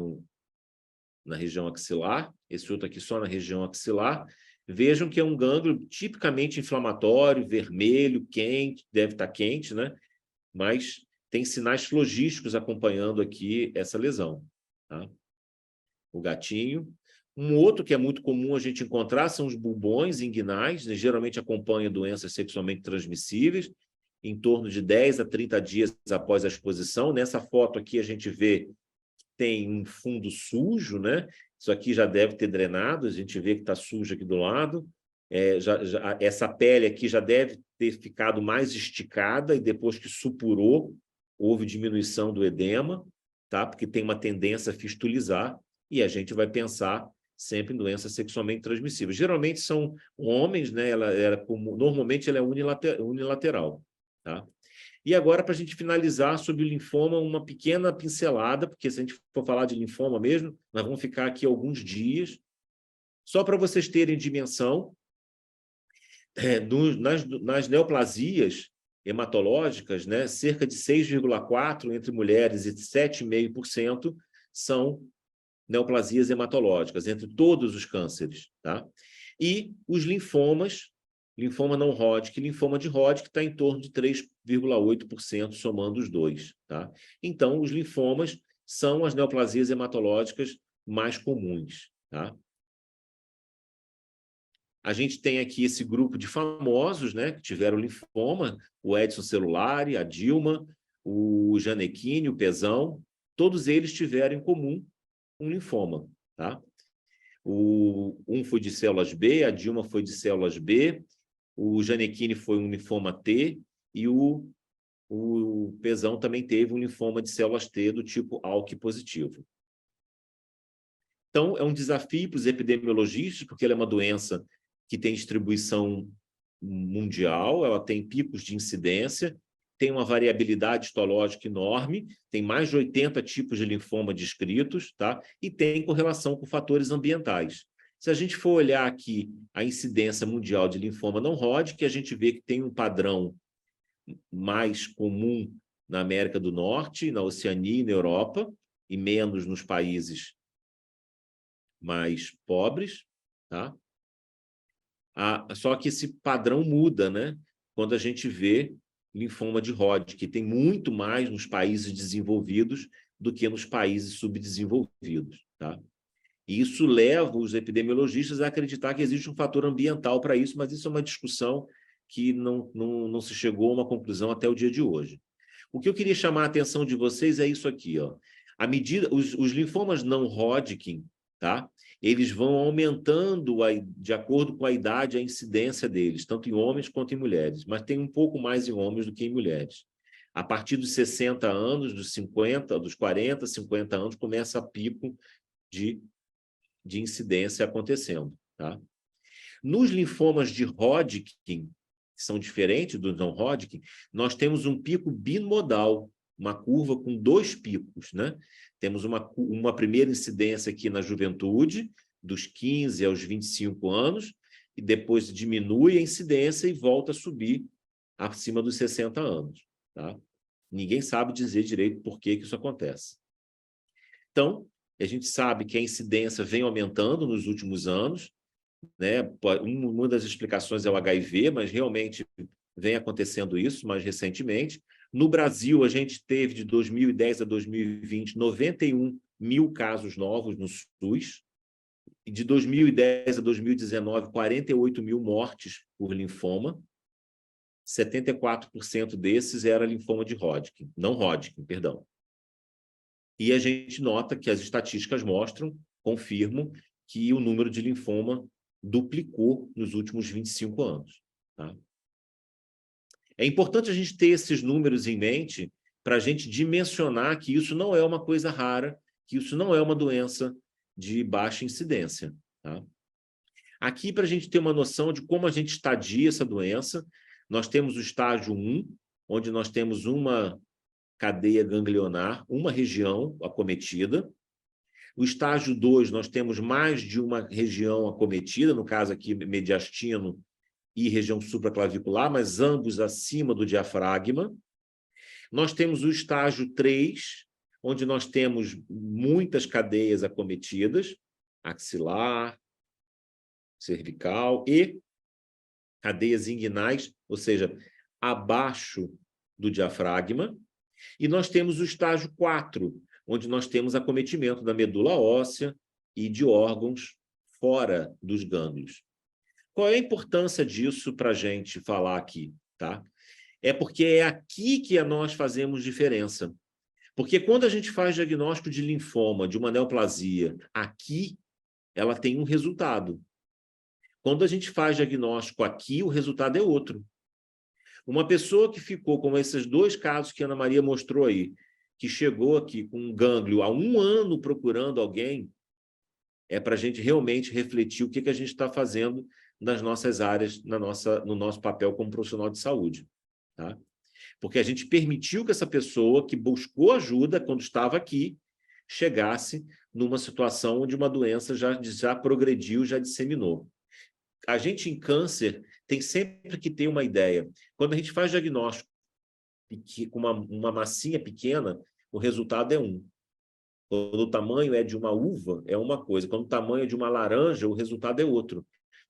na região axilar, esse outro aqui só na região axilar. Vejam que é um gânglio tipicamente inflamatório, vermelho, quente, deve estar quente, né? Mas tem sinais flogísticos acompanhando aqui essa lesão, tá? O gatinho. Um outro que é muito comum a gente encontrar são os bulbões inguinais, né? Geralmente acompanham doenças sexualmente transmissíveis, em torno de 10 a 30 dias após a exposição. Nessa foto aqui a gente vê que tem um fundo sujo, né? Isso aqui já deve ter drenado, a gente vê que está sujo aqui do lado. Essa pele aqui já deve ter ficado mais esticada, e depois que supurou, houve diminuição do edema, tá? Porque tem uma tendência a fistulizar, e a gente vai pensar sempre em doenças sexualmente transmissíveis. Geralmente são homens, né? Normalmente ela é unilateral, tá? E agora, para a gente finalizar sobre o linfoma, uma pequena pincelada, porque se a gente for falar de linfoma mesmo, nós vamos ficar aqui alguns dias. Só para vocês terem dimensão, nas neoplasias hematológicas, né, cerca de 6,4% entre mulheres e 7,5% são neoplasias hematológicas, entre todos os cânceres. Tá? E os linfomas, linfoma não Hodgkin, linfoma de Hodgkin está em torno de 3,8% somando os dois. Tá? Então, os linfomas são as neoplasias hematológicas mais comuns. Tá? A gente tem aqui esse grupo de famosos, né, que tiveram linfoma, o Edson Celulari, a Dilma, o Janequine, o Pezão, todos eles tiveram em comum um linfoma. Tá? Um foi de células B, a Dilma foi de células B, o Janequine foi um linfoma T e o Pezão também teve um linfoma de células T do tipo ALK positivo. Então, é um desafio para os epidemiologistas, porque ela é uma doença que tem distribuição mundial, ela tem picos de incidência, tem uma variabilidade histológica enorme, tem mais de 80 tipos de linfoma descritos, tá? E tem correlação com fatores ambientais. Se a gente for olhar aqui a incidência mundial de linfoma não Hodgkin, a gente vê que tem um padrão mais comum na América do Norte, na Oceania e na Europa, e menos nos países mais pobres, tá? Só que esse padrão muda, né? Quando a gente vê linfoma de Hodgkin, que tem muito mais nos países desenvolvidos do que nos países subdesenvolvidos, tá? E isso leva os epidemiologistas a acreditar que existe um fator ambiental para isso, mas isso é uma discussão que não se chegou a uma conclusão até o dia de hoje. O que eu queria chamar a atenção de vocês é isso aqui, ó. Os linfomas não Hodgkin, tá? Eles vão aumentando, de acordo com a idade, a incidência deles, tanto em homens quanto em mulheres, mas tem um pouco mais em homens do que em mulheres. A partir dos 60 anos, dos 50, dos 40, 50 anos, começa a pico de incidência acontecendo. Tá? Nos linfomas de Hodgkin, que são diferentes dos não Hodgkin, nós temos um pico bimodal, uma curva com dois picos, né? Temos uma primeira incidência aqui na juventude, dos 15 aos 25 anos, e depois diminui a incidência e volta a subir acima dos 60 anos. Tá? Ninguém sabe dizer direito por que isso acontece. Então, a gente sabe que a incidência vem aumentando nos últimos anos, né? Uma das explicações é o HIV, mas realmente vem acontecendo isso mais recentemente. No Brasil, a gente teve de 2010 a 2020 91 mil casos novos no SUS, e de 2010 a 2019, 48 mil mortes por linfoma. 74% desses era linfoma de Hodgkin, não Hodgkin, perdão. E a gente nota que as estatísticas mostram, confirmam, que o número de linfoma duplicou nos últimos 25 anos. Tá? É importante a gente ter esses números em mente para a gente dimensionar que isso não é uma coisa rara, que isso não é uma doença de baixa incidência. Tá? Aqui, para a gente ter uma noção de como a gente estadia essa doença, nós temos o estágio 1, onde nós temos uma cadeia ganglionar, uma região acometida. O estágio 2, nós temos mais de uma região acometida, no caso aqui, mediastino e região supraclavicular, mas ambos acima do diafragma. Nós temos o estágio 3, onde nós temos muitas cadeias acometidas, axilar, cervical e cadeias inguinais, ou seja, abaixo do diafragma. E nós temos o estágio 4, onde nós temos acometimento da medula óssea e de órgãos fora dos gânglios. Qual é a importância disso para a gente falar aqui? Tá? É porque é aqui que nós fazemos diferença. Porque quando a gente faz diagnóstico de linfoma, de uma neoplasia, aqui ela tem um resultado. Quando a gente faz diagnóstico aqui, o resultado é outro. Uma pessoa que ficou, como esses dois casos que a Ana Maria mostrou aí, que chegou aqui com um gânglio há 1 ano procurando alguém, é para a gente realmente refletir o que a gente está fazendo nas nossas áreas, no nosso papel como profissional de saúde. Tá? Porque a gente permitiu que essa pessoa que buscou ajuda quando estava aqui, chegasse numa situação onde uma doença já progrediu, já disseminou. A gente em câncer tem sempre que ter uma ideia. Quando a gente faz diagnóstico com uma massinha pequena, o resultado é um. Quando o tamanho é de uma uva, é uma coisa. Quando o tamanho é de uma laranja, o resultado é outro.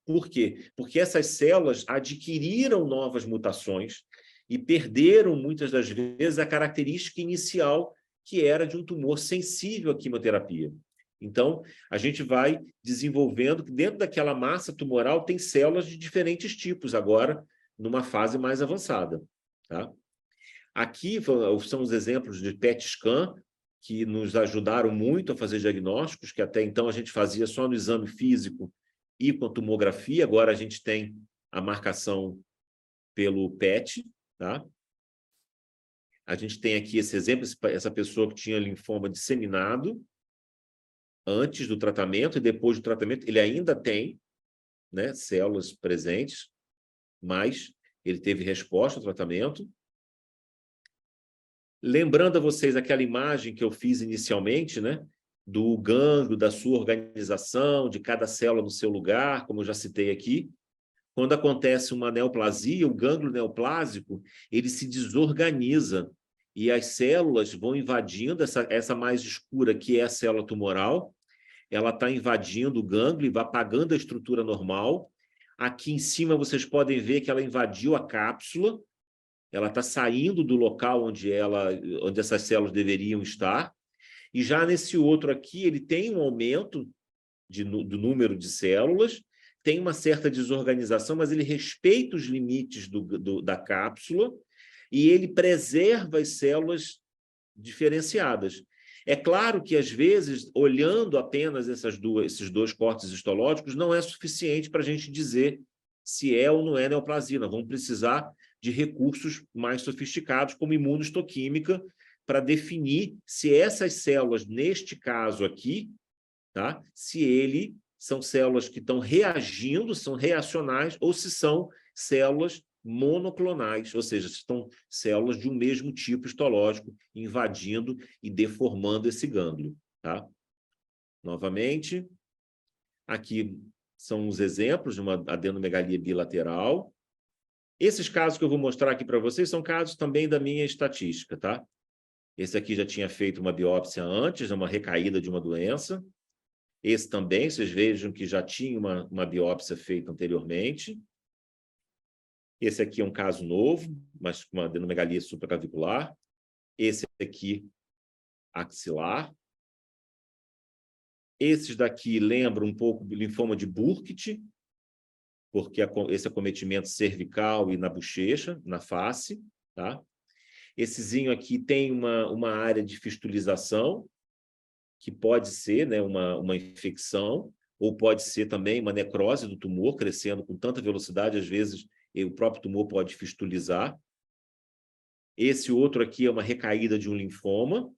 Por quê? Porque essas células adquiriram novas mutações e perderam, muitas das vezes, a característica inicial, que era de um tumor sensível à quimioterapia. Então, a gente vai desenvolvendo que dentro daquela massa tumoral tem células de diferentes tipos, agora numa fase mais avançada. Tá? Aqui são os exemplos de PET scan, que nos ajudaram muito a fazer diagnósticos, que até então a gente fazia só no exame físico e com a tomografia, agora a gente tem a marcação pelo PET, tá? A gente tem aqui esse exemplo, essa pessoa que tinha linfoma disseminado antes do tratamento e depois do tratamento, ele ainda tem, né, células presentes, mas ele teve resposta ao tratamento. Lembrando a vocês aquela imagem que eu fiz inicialmente, né, do gânglio, da sua organização, de cada célula no seu lugar, como eu já citei aqui. Quando acontece uma neoplasia, o gânglio neoplásico, ele se desorganiza e as células vão invadindo, essa mais escura, que é a célula tumoral, ela está invadindo o gânglio e vai apagando a estrutura normal. Aqui em cima vocês podem ver que ela invadiu a cápsula, ela está saindo do local onde essas células deveriam estar. E já nesse outro aqui, ele tem um aumento do número de células, tem uma certa desorganização, mas ele respeita os limites da cápsula e ele preserva as células diferenciadas. É claro que, às vezes, olhando apenas esses dois cortes histológicos, não é suficiente para a gente dizer se é ou não é neoplasia. Nós vamos precisar de recursos mais sofisticados, como imunohistoquímica, para definir se essas células, neste caso aqui, tá? Se são células que estão reagindo, são reacionais, ou se são células monoclonais, ou seja, são células de um mesmo tipo histológico invadindo e deformando esse gânglio. Tá? Novamente, aqui são os exemplos de uma adenomegalia bilateral. Esses casos que eu vou mostrar aqui para vocês são casos também da minha estatística. Tá? Esse aqui já tinha feito uma biópsia antes, uma recaída de uma doença. Esse também, vocês vejam que já tinha uma biópsia feita anteriormente. Esse aqui é um caso novo, mas com uma adenomegalia supraclavicular. Esse aqui, axilar. Esses daqui lembram um pouco do linfoma de Burkitt, porque esse acometimento cervical e na bochecha, na face. Tá? Essezinho aqui tem uma área de fistulização, que pode ser, né, uma infecção, ou pode ser também uma necrose do tumor, crescendo com tanta velocidade, às vezes o próprio tumor pode fistulizar. Esse outro aqui é uma recaída de um linfoma.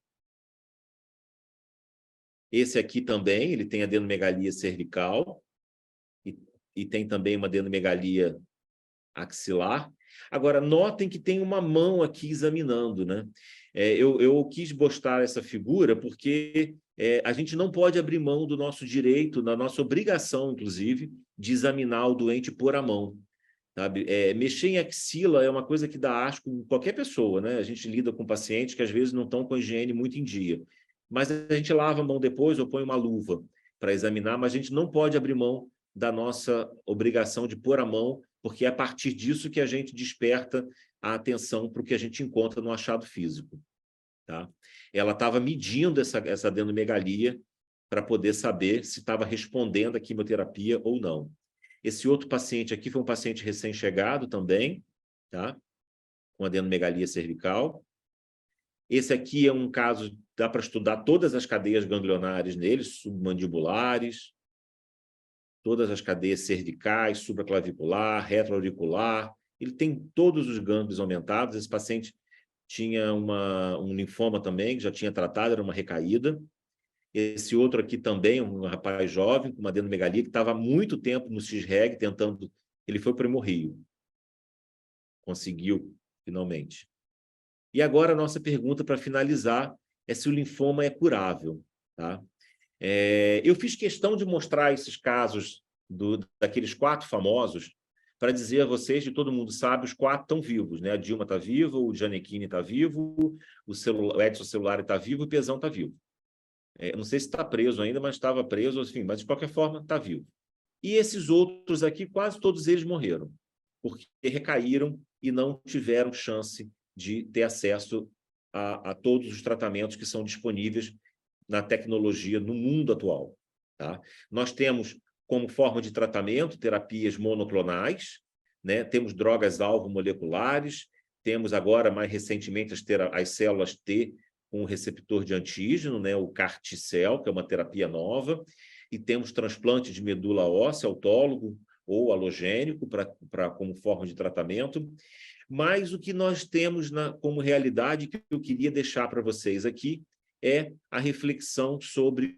Esse aqui também, ele tem adenomegalia cervical e tem também uma adenomegalia axilar. Agora, notem que tem uma mão aqui examinando, né? Eu quis mostrar essa figura porque a gente não pode abrir mão do nosso direito, da nossa obrigação, inclusive, de examinar o doente por a mão. Sabe? Mexer em axila é uma coisa que dá asco em qualquer pessoa, né? A gente lida com pacientes que às vezes não estão com a higiene muito em dia. Mas a gente lava a mão depois ou põe uma luva para examinar, mas a gente não pode abrir mão da nossa obrigação de pôr a mão, porque é a partir disso que a gente desperta a atenção para o que a gente encontra no achado físico. Tá? Ela estava medindo essa adenomegalia para poder saber se estava respondendo à quimioterapia ou não. Esse outro paciente aqui foi um paciente recém-chegado também, tá? Com adenomegalia cervical. Esse aqui é um caso, dá para estudar todas as cadeias ganglionares nele, submandibulares, todas as cadeias cervicais, supraclavicular, retroauricular. Ele tem todos os gânglios aumentados. Esse paciente tinha um linfoma também, que já tinha tratado, era uma recaída. Esse outro aqui também, um rapaz jovem, com uma adenomegalia, que estava há muito tempo no CISREG, tentando... Ele foi para o Hemorrio. Conseguiu, finalmente. E agora a nossa pergunta, para finalizar, é se o linfoma é curável. Tá? Eu fiz questão de mostrar esses casos daqueles 4 famosos, para dizer a vocês, de todo mundo sabe, os 4 estão vivos, né? A Dilma está viva, o Gianecchini está vivo, o Edson Celulari está vivo e o Pezão está vivo. Eu não sei se está preso ainda, mas estava preso, enfim, mas de qualquer forma está vivo. E esses outros aqui, quase todos eles morreram, porque recaíram e não tiveram chance de ter acesso a todos os tratamentos que são disponíveis na tecnologia no mundo atual. Tá? Nós temos como forma de tratamento terapias monoclonais, né? Temos drogas-alvo moleculares, temos agora, mais recentemente, as células T com o receptor de antígeno, né? O CAR-T-cell, que é uma terapia nova, e temos transplante de medula óssea autólogo ou halogênico como forma de tratamento. Mas o que nós temos como realidade, que eu queria deixar para vocês aqui, é a reflexão sobre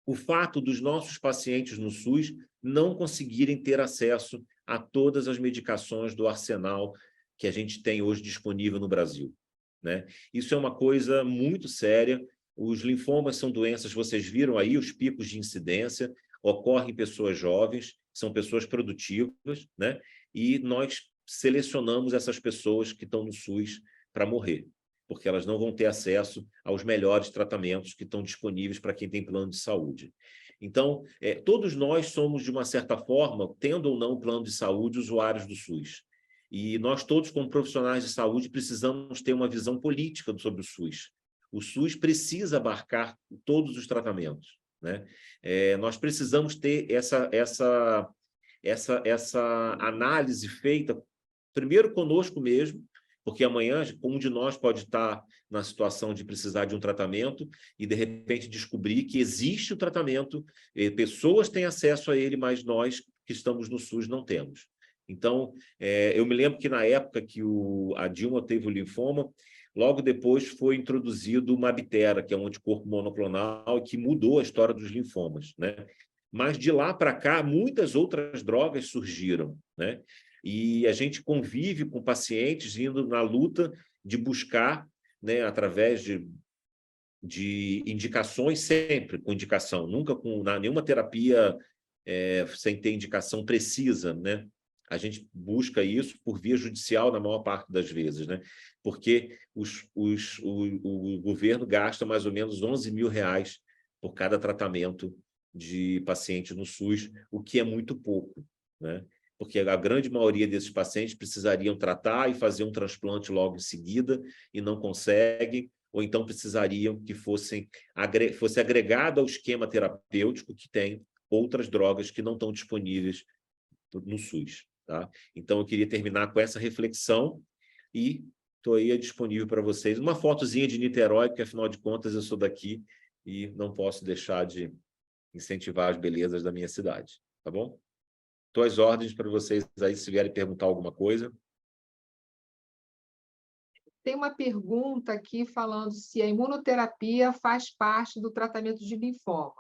o fato dos nossos pacientes no SUS não conseguirem ter acesso a todas as medicações do arsenal que a gente tem hoje disponível no Brasil, né? Isso é uma coisa muito séria. Os linfomas são doenças, vocês viram aí os picos de incidência, ocorrem em pessoas jovens, são pessoas produtivas, né? E nós selecionamos essas pessoas que estão no SUS para morrer, porque elas não vão ter acesso aos melhores tratamentos que estão disponíveis para quem tem plano de saúde. Então, todos nós somos, de uma certa forma, tendo ou não plano de saúde, usuários do SUS. E nós todos, como profissionais de saúde, precisamos ter uma visão política sobre o SUS. O SUS precisa abarcar todos os tratamentos, né? Nós precisamos ter essa análise feita, primeiro conosco mesmo, porque amanhã um de nós pode estar na situação de precisar de um tratamento e, de repente, descobrir que existe o tratamento, pessoas têm acesso a ele, mas nós que estamos no SUS não temos. Então, eu me lembro que na época que a Dilma teve o linfoma, logo depois foi introduzido o Mabtera, que é um anticorpo monoclonal que mudou a história dos linfomas, né? Mas de lá para cá, muitas outras drogas surgiram, né? E a gente convive com pacientes indo na luta de buscar, né, através de indicações, sempre com indicação, nunca com nenhuma terapia sem ter indicação precisa, né? A gente busca isso por via judicial na maior parte das vezes, né? Porque o governo gasta mais ou menos R$11.000 por cada tratamento de paciente no SUS, o que é muito pouco, né? Porque a grande maioria desses pacientes precisariam tratar e fazer um transplante logo em seguida e não conseguem, ou então precisariam que fosse agregado ao esquema terapêutico que tem outras drogas que não estão disponíveis no SUS. Tá? Então, eu queria terminar com essa reflexão e estou aí disponível para vocês. Uma fotozinha de Niterói, porque, afinal de contas, eu sou daqui e não posso deixar de incentivar as belezas da minha cidade. Tá bom? Estou às ordens para vocês aí, se vierem perguntar alguma coisa. Tem uma pergunta aqui falando se a imunoterapia faz parte do tratamento de linfoma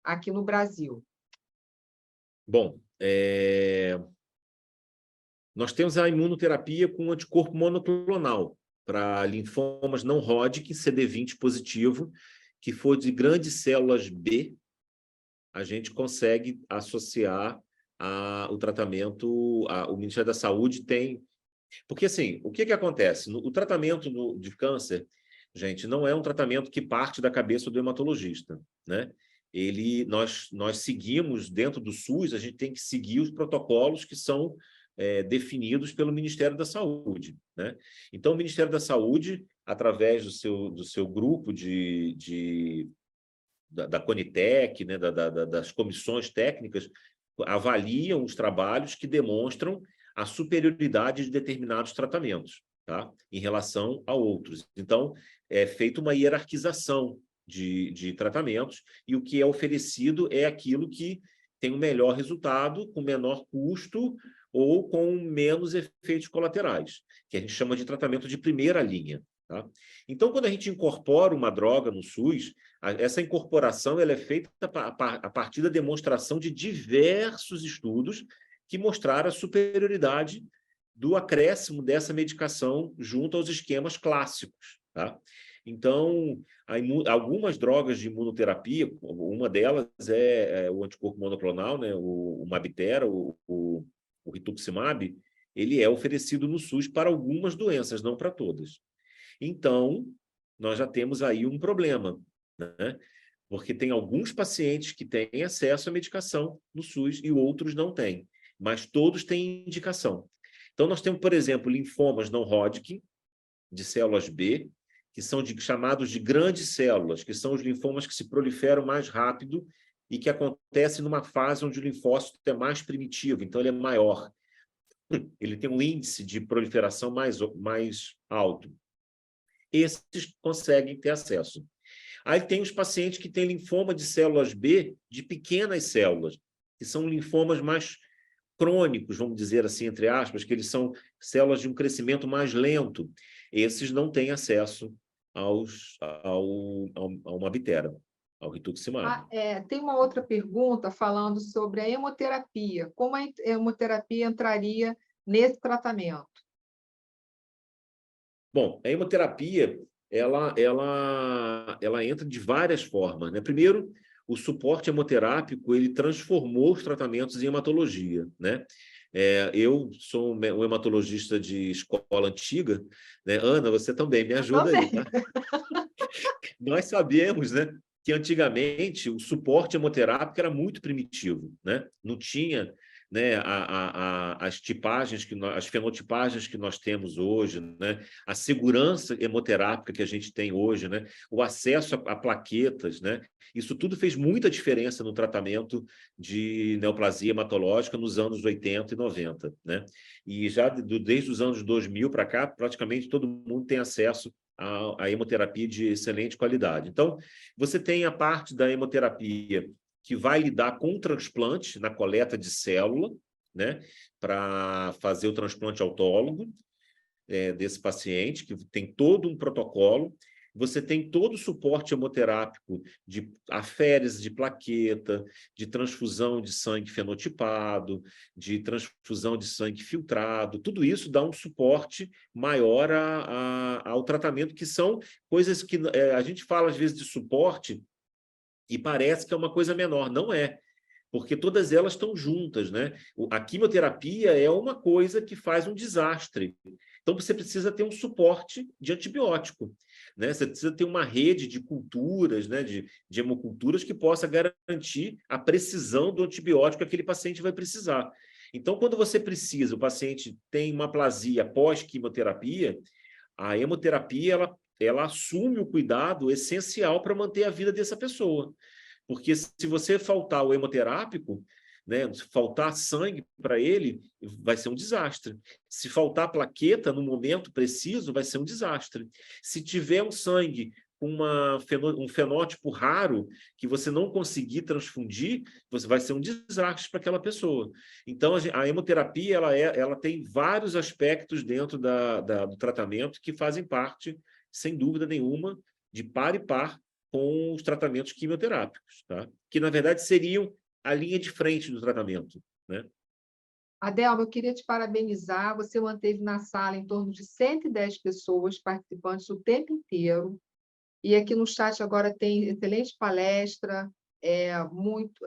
aqui no Brasil. Bom, nós temos a imunoterapia com anticorpo monoclonal para linfomas não Hodgkin, CD20 positivo, que for de grandes células B, a gente consegue associar o tratamento, o Ministério da Saúde tem... Porque, assim, o que acontece? O tratamento de câncer, gente, não é um tratamento que parte da cabeça do hematologista, né? Nós seguimos, dentro do SUS, a gente tem que seguir os protocolos que são definidos pelo Ministério da Saúde, né? Então, o Ministério da Saúde, através do seu grupo da Conitec, né, das comissões técnicas, avaliam os trabalhos que demonstram a superioridade de determinados tratamentos, tá? Em relação a outros. Então, é feita uma hierarquização de tratamentos e o que é oferecido é aquilo que tem o melhor resultado, com menor custo ou com menos efeitos colaterais, que a gente chama de tratamento de primeira linha. Tá? Então, quando a gente incorpora uma droga no SUS, essa incorporação ela é feita a partir da demonstração de diversos estudos que mostraram a superioridade do acréscimo dessa medicação junto aos esquemas clássicos. Tá? Então, algumas drogas de imunoterapia, uma delas é o anticorpo monoclonal, né? o Mabtera, o o rituximab, ele é oferecido no SUS para algumas doenças, não para todas. Então, nós já temos aí um problema, né? Porque tem alguns pacientes que têm acesso à medicação no SUS e outros não têm, mas todos têm indicação. Então, nós temos, por exemplo, linfomas não Hodgkin, de células B, que são chamados de grandes células, que são os linfomas que se proliferam mais rápido e que acontecem numa fase onde o linfócito é mais primitivo, então ele é maior. Ele tem um índice de proliferação mais alto. Esses conseguem ter acesso. Aí tem os pacientes que têm linfoma de células B, de pequenas células, que são linfomas mais crônicos, vamos dizer assim, entre aspas, que eles são células de um crescimento mais lento. Esses não têm acesso ao Mabitera, ao rituximab. Tem uma outra pergunta falando sobre a hemoterapia. Como a hemoterapia entraria nesse tratamento? Bom, a hemoterapia, ela entra de várias formas, né? Primeiro, o suporte hemoterápico, ele transformou os tratamentos em hematologia, né? Eu sou um hematologista de escola antiga, né? Ana, você também me ajuda aí, tá? Nós sabemos, né, que antigamente o suporte hemoterápico era muito primitivo, né? Não tinha, né, as tipagens, as fenotipagens que nós temos hoje, né? A segurança hemoterápica que a gente tem hoje, né? O acesso a plaquetas, né? Isso tudo fez muita diferença no tratamento de neoplasia hematológica nos anos 80 e 90, né? E já desde os anos 2000 para cá, praticamente todo mundo tem acesso a hemoterapia de excelente qualidade. Então, você tem a parte da hemoterapia que vai lidar com o transplante na coleta de célula, né, para fazer o transplante autólogo desse paciente, que tem todo um protocolo. Você tem todo o suporte hemoterápico de aférese de plaqueta, de transfusão de sangue fenotipado, de transfusão de sangue filtrado. Tudo isso dá um suporte maior ao tratamento, que são coisas que a gente fala, às vezes, de suporte e parece que é uma coisa menor. Não é, porque todas elas estão juntas, né? A quimioterapia é uma coisa que faz um desastre. Então, você precisa ter um suporte de antibiótico, né? Você precisa ter uma rede de culturas, né? de hemoculturas que possa garantir a precisão do antibiótico que aquele paciente vai precisar. Então, quando você precisa, o paciente tem uma aplasia pós-quimioterapia, a hemoterapia ela assume o cuidado essencial para manter a vida dessa pessoa. Porque se você faltar o hemoterápico, né, se faltar sangue para ele, vai ser um desastre. Se faltar plaqueta no momento preciso, vai ser um desastre. Se tiver um sangue com um fenótipo raro, que você não conseguir transfundir, você vai ser um desastre para aquela pessoa. Então, a hemoterapia ela tem vários aspectos dentro do tratamento que fazem parte, sem dúvida nenhuma, de par e par com os tratamentos quimioterápicos, tá? Que, na verdade, seriam a linha de frente do tratamento, né? Adelma, eu queria te parabenizar. Você manteve na sala em torno de 110 pessoas participantes o tempo inteiro. E aqui no chat agora tem excelente palestra, muito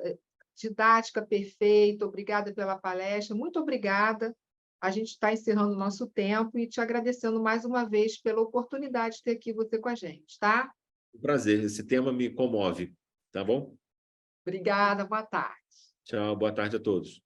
didática perfeita. Obrigada pela palestra. Muito obrigada. A gente está encerrando o nosso tempo e te agradecendo mais uma vez pela oportunidade de ter aqui você com a gente, tá? Um prazer. Esse tema me comove, tá bom? Obrigada, boa tarde. Tchau, boa tarde a todos.